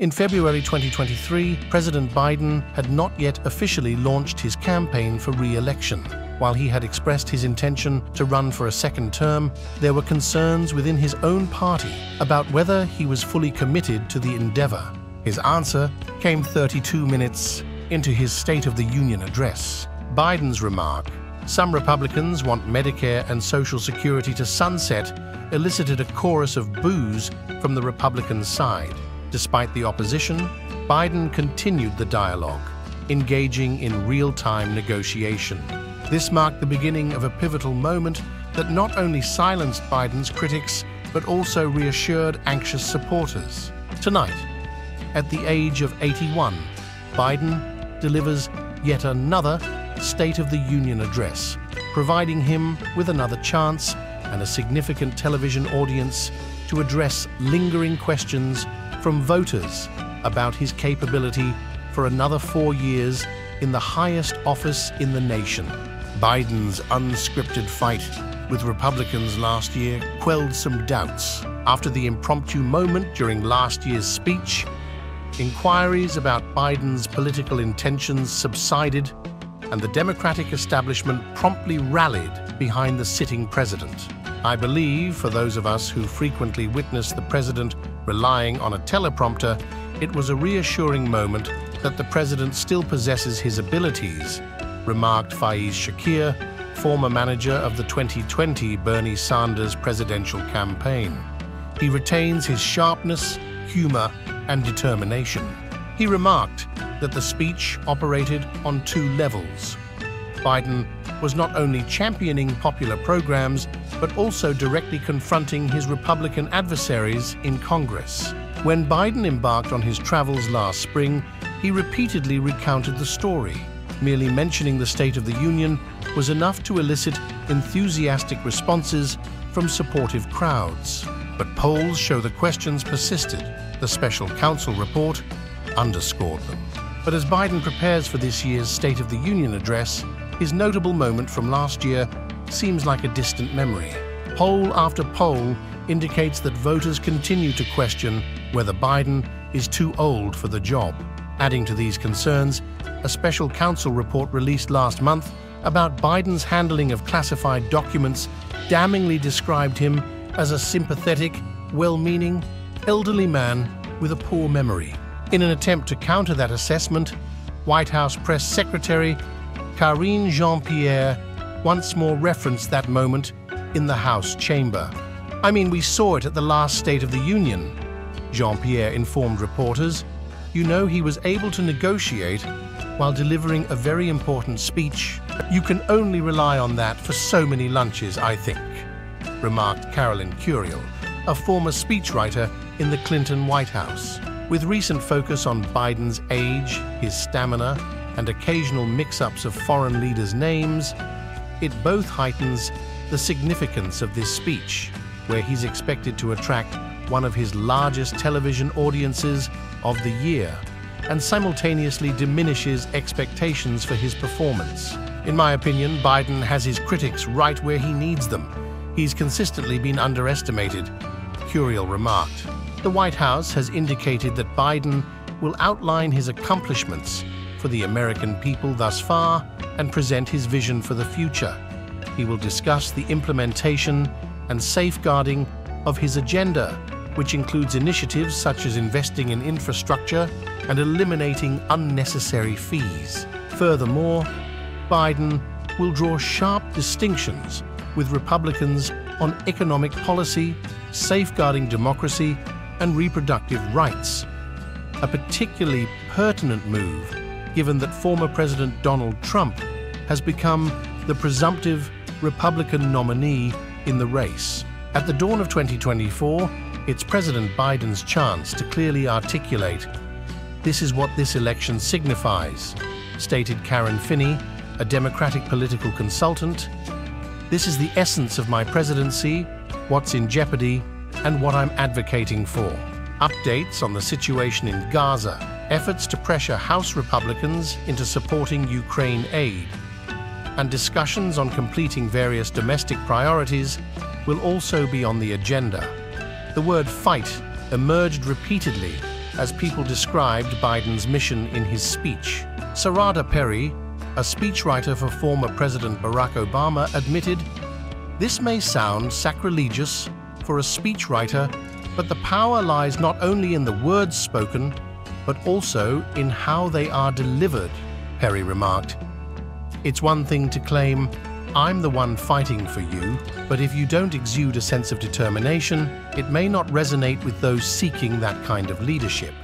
In February 2023, President Biden had not yet officially launched his campaign for re-election. While he had expressed his intention to run for a second term, there were concerns within his own party about whether he was fully committed to the endeavor. His answer came 32 minutes into his State of the Union address. Biden's remark, "Some Republicans want Medicare and Social Security to sunset," elicited a chorus of boos from the Republican side. Despite the opposition, Biden continued the dialogue, engaging in real-time negotiation. This marked the beginning of a pivotal moment that not only silenced Biden's critics, but also reassured anxious supporters. Tonight, at the age of 81, Biden delivers yet another State of the Union address, providing him with another chance and a significant television audience to address lingering questions from voters about his capability for another 4 years in the highest office in the nation. Biden's unscripted fight with Republicans last year quelled some doubts. After the impromptu moment during last year's speech, inquiries about Biden's political intentions subsided, and the Democratic establishment promptly rallied behind the sitting president. I believe, for those of us who frequently witness the president relying on a teleprompter, it was a reassuring moment that the president still possesses his abilities, remarked Faiz Shakir, former manager of the 2020 Bernie Sanders presidential campaign. He retains his sharpness, humor, and determination. He remarked that the speech operated on 2 levels. Biden was not only championing popular programs, but also directly confronting his Republican adversaries in Congress. When Biden embarked on his travels last spring, he repeatedly recounted the story. Merely mentioning the State of the Union was enough to elicit enthusiastic responses from supportive crowds. But polls show the questions persisted. The special counsel report underscored them. But as Biden prepares for this year's State of the Union address, his notable moment from last year seems like a distant memory. Poll after poll indicates that voters continue to question whether Biden is too old for the job. Adding to these concerns, a special counsel report released last month about Biden's handling of classified documents damningly described him as a sympathetic, well-meaning, elderly man with a poor memory. In an attempt to counter that assessment, White House Press Secretary Karine Jean-Pierre once more referenced that moment in the House chamber. "I mean, we saw it at the last State of the Union," Jean-Pierre informed reporters. "You know, he was able to negotiate while delivering a very important speech. You can only rely on that for so many lunches, I think," remarked Carolyn Curiel, a former speechwriter in the Clinton White House. With recent focus on Biden's age, his stamina, and occasional mix-ups of foreign leaders' names, it both heightens the significance of this speech, where he's expected to attract one of his largest television audiences of the year, and simultaneously diminishes expectations for his performance. In my opinion, Biden has his critics right where he needs them. He's consistently been underestimated, Curiel remarked. The White House has indicated that Biden will outline his accomplishments for the American people thus far and present his vision for the future. He will discuss the implementation and safeguarding of his agenda, which includes initiatives such as investing in infrastructure and eliminating unnecessary fees. Furthermore, Biden will draw sharp distinctions with Republicans on economic policy, safeguarding democracy, and reproductive rights. A particularly pertinent move, given that former President Donald Trump has become the presumptive Republican nominee in the race. At the dawn of 2024, it's President Biden's chance to clearly articulate, "This is what this election signifies," stated Karen Finney, a Democratic political consultant. "This is the essence of my presidency, what's in jeopardy, and what I'm advocating for." Updates on the situation in Gaza, efforts to pressure House Republicans into supporting Ukraine aid, and discussions on completing various domestic priorities will also be on the agenda. The word fight emerged repeatedly as people described Biden's mission in his speech. Sarada Perry, a speechwriter for former President Barack Obama, admitted, "This may sound sacrilegious for a speechwriter, but the power lies not only in the words spoken, but also in how they are delivered," Perry remarked. "It's one thing to claim, 'I'm the one fighting for you,' but if you don't exude a sense of determination, it may not resonate with those seeking that kind of leadership."